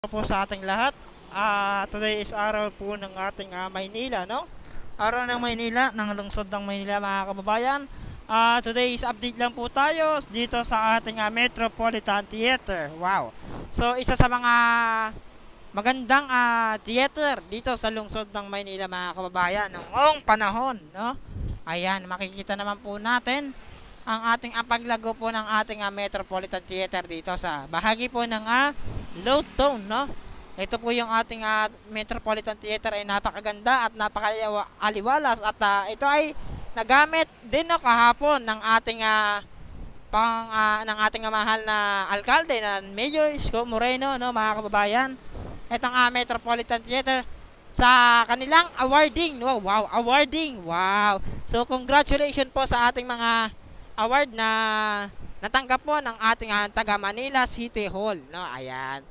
Po sa ating lahat. Today is araw po ng ating Maynila, no? Araw ng Maynila, ng lungsod ng Maynila, mga kababayan. Today is update lang po tayo dito sa ating Metropolitan Theater. Wow. So, isa sa mga magandang theater dito sa lungsod ng Maynila, mga kababayan, noong panahon, no? Ayan, makikita naman po natin ang ating paglago po ng ating Metropolitan Theater dito sa bahagi po ng low tone, no? Ito po yung ating Metropolitan Theater ay napakaganda at napakaaliwalas at ito ay nagamit din no kahapon ng ating ng ating mahal na alkalde na Mayor Isko Moreno, no, mga kababayan. Itong Metropolitan Theater sa kanilang awarding, no? Wow, awarding. Wow. So congratulations po sa ating mga award na natanggap po ng ating taga Manila City Hall, no? Ayan.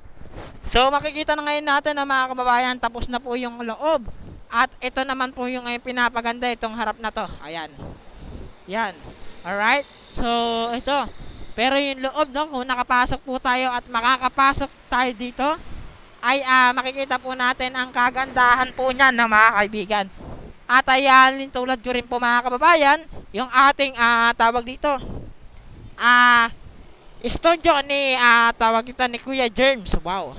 So makikita na ngayon natin na mga kababayan, tapos na po yung loob. At ito naman po yung pinapaganda itong harap na to. Ayan. Yan. Alright. So ito. Pero yung loob, no, kung nakapasok po tayo at makakapasok tayo dito, ay makikita po natin ang kagandahan po niyan, no, mga kaibigan. At ayan, tulad ko rin po mga kababayan, yung ating tawag dito studio ni tawag dito ni Kuya Germs. Wow.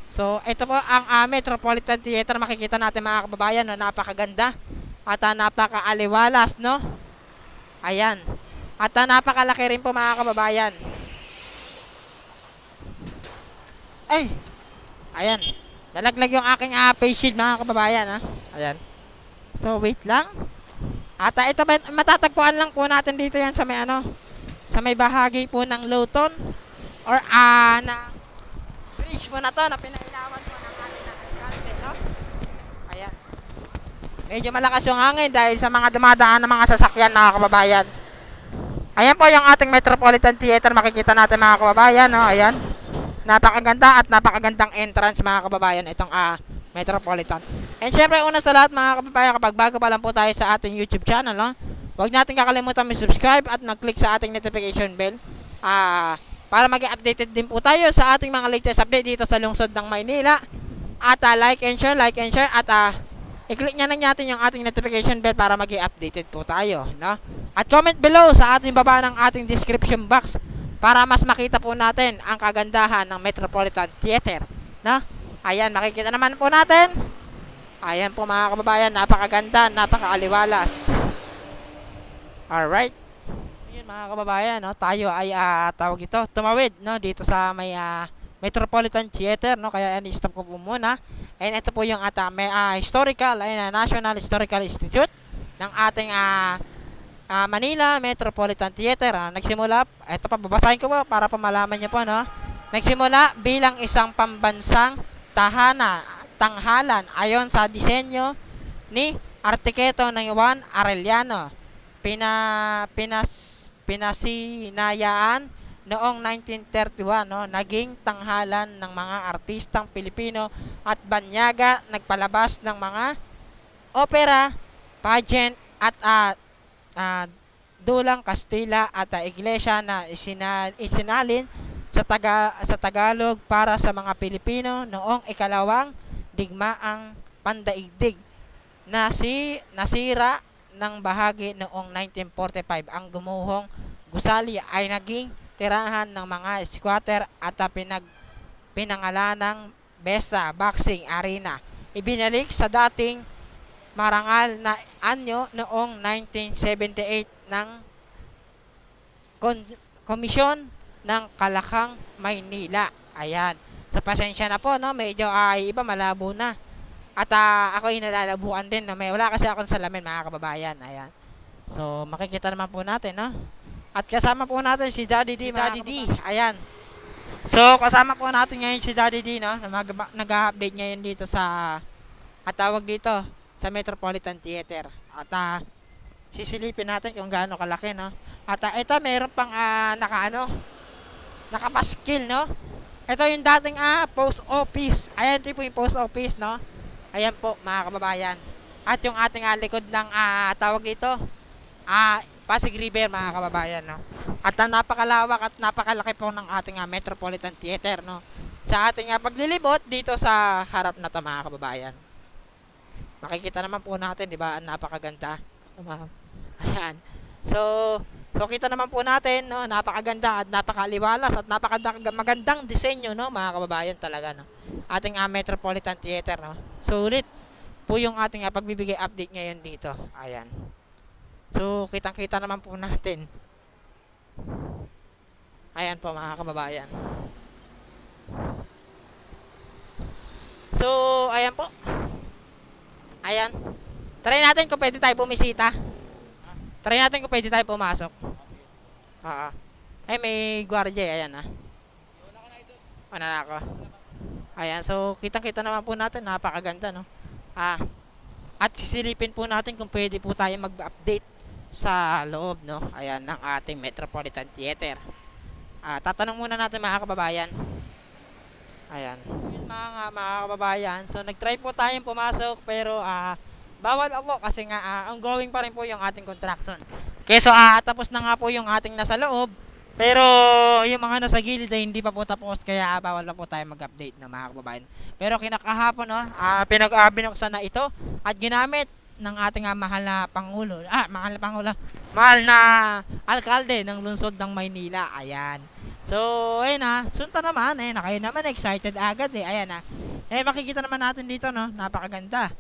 So ito po ang Metropolitan Theater. Makikita natin mga kababayan, no, napakaganda at napakaaliwalas, no. Ayan. At napakalaki rin po mga kababayan. Ay. Ayan. Nalaglag yung aking face shield mga kababayan, ha. Ayan. So wait lang. At ito matatagpuan lang po natin dito yan sa may sa may bahagi po ng low tone or na bridge po na to na pinailawan po ng ating alkalde, no? Ayan. Medyo malakas yung hangin dahil sa mga dumadaan ng mga sasakyan, mga kababayan. Ayan po yung ating Metropolitan Theater. Makikita natin mga kababayan, no? Ayan. Napakaganda at napakagandang entrance mga kababayan itong Metropolitan. And syempre una sa lahat mga kababayan, kapag bago pa lang po tayo sa ating YouTube channel, no, huwag natin kakalimutan mag-subscribe at mag-click sa ating notification bell para maging updated din po tayo sa ating mga latest update dito sa lungsod ng Maynila. At like and share at i-click na lang natin yung ating notification bell para maging updated po tayo, no? At comment below sa ating baba ng ating description box para mas makita po natin ang kagandahan ng Metropolitan Theater, no? Ayan, makikita naman po natin. Ayan po mga kababayan, napakaganda, napakaaliwalas. Alright. Ayan mga kababayan, no, tayo ay tawag ito, tumawid, no, dito sa may Metropolitan Theater, no, kaya stop ko po muna. And ito po yung may historical, National Historical Institute ng ating Manila Metropolitan Theater. Nagsimula, ito pa babasahin ko po para pamalaman niyo po, no. Nagsimula bilang isang pambansang tanghalan ayon sa disenyo ni Arquitecto ng Juan Arellano. Pinasinayaan noong 1931, no, naging tanghalan ng mga artistang Pilipino at banyaga, nagpalabas ng mga opera, pageant at dulang Kastila at iglesia na isinalin sa Tagalog para sa mga Pilipino noong ikalawang digmaang pandaigdig na nasira ng bahagi noong 1945. Ang gumuhong gusali ay naging tirahan ng mga squatter at pinangalanang Besa Boxing Arena. Ibinalik sa dating marangal na anyo noong 1978 ng Komisyon ng Kalakang Maynila. Ayan. Sa pasensya na po, no, medyo iba malabo na. At ako ay nalalabuan din, no? Wala kasi akong salamin mga kababayan. Ayan. So makikita naman po natin, no? At kasama po natin si Daddy D, Daddy D. Ayan. So kasama po natin ngayon si Daddy D, no, nag-update ngayon dito sa tawag dito sa Metropolitan Theater. At sisilipin natin kung gaano kalaki, no. At ito meron pang nakapaskil, no. Ito yung dating post office. Ayan, ito po yung post office, no. Ayan po mga kababayan. At yung ating likod ng tawag dito Pasig River mga kababayan, no. At napakalawak at napakalaki po ng ating Metropolitan Theater, no. sa ating paglilibot dito sa harap na 'to, mga kababayan. Makikita naman po natin, 'di ba? Ang napakaganda. Ma'am. Ayan. So, kita naman po natin, no, napakaganda at napakaliwalas at magandang disenyo, no, mga kababayan talaga, no. Ating Metropolitan Theater, no. Sulit po yung ating pagbibigay update ngayon dito. Ayan. So, kitang-kita naman po natin. Ayan po, mga kababayan. So, ayan po. Ayan. Try natin kung pwede tayo bumisita. Try natin kung pwede tayo pumasok. Ay, may gwardiya. Ayan, Wala na ako. Ayan, so kitang-kita naman po natin. Napakaganda, no? At sisilipin po natin kung pwede po tayo mag-update sa loob, no? Ayan, ng ating Metropolitan Theater. Tatanong muna natin, mga kababayan. Ayan. Mga kababayan, so nag-try po tayong pumasok pero bawal po kasi nga ongoing pa rin po yung ating construction. Okay, so tapos na nga po yung ating nasa loob, pero yung mga nasa gilid ay hindi pa po tapos, kaya bawal na po tayo mag-update ng mga kababayan. Pero kinakahapon, no, binuksan na ito at ginamit ng ating mahal na Pangulo, mahal na alkalde ng lungsod ng Maynila. Ayan. So, ayun sunta naman, kayo naman excited agad ayan makikita naman natin dito, no, napakaganda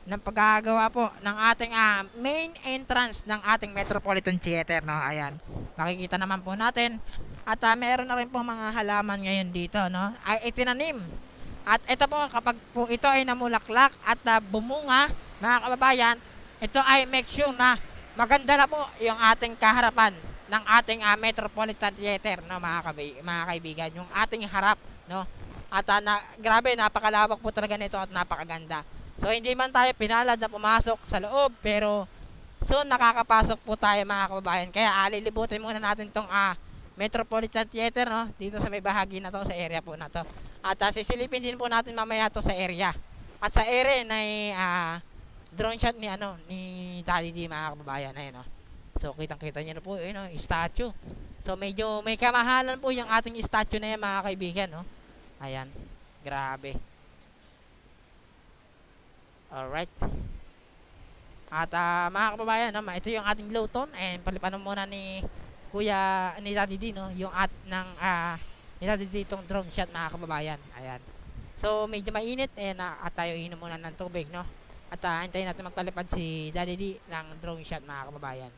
ng pagkagawa po ng ating main entrance ng ating Metropolitan Theater, no. Ayan, makikita naman po natin at meron na rin po mga halaman ngayon dito, no, ay itinanim. At ito po, kapag po ito ay namulaklak at bumunga, mga kababayan, ito ay make sure na maganda na po yung ating kaharapan ng ating Metropolitan Theater, no, mga kaibigan, yung ating harap, no. At grabe, napakalawak po talaga nito at napakaganda. So hindi man tayo pinalad na pumasok sa loob, pero soon nakakapasok po tayo, mga kababayan. Kaya lilibutin muna natin tong Metropolitan Theater, no, dito sa may bahagi na to, sa area po na to. At sisilipin din po natin mamaya to sa area. At sa area na drone shot ni Daddy D, mga kababayan. Ayun, no. So kitang-kita niyo na po, statue. So medyo may kamahalan po yung ating statue na yan, mga kaibigan, no. Ayan. Grabe. Alright. At mga kababayan, no, ito yung ating low tone, and palipanon muna ni Daddy D, no, yung ni Daddy D itong drone shot, mga kababayan. Ayan. So medyo mainit, at tayo inom muna ng tubig, no. At hintayin natin magpalipad si Daddy D ng drone shot, mga kababayan.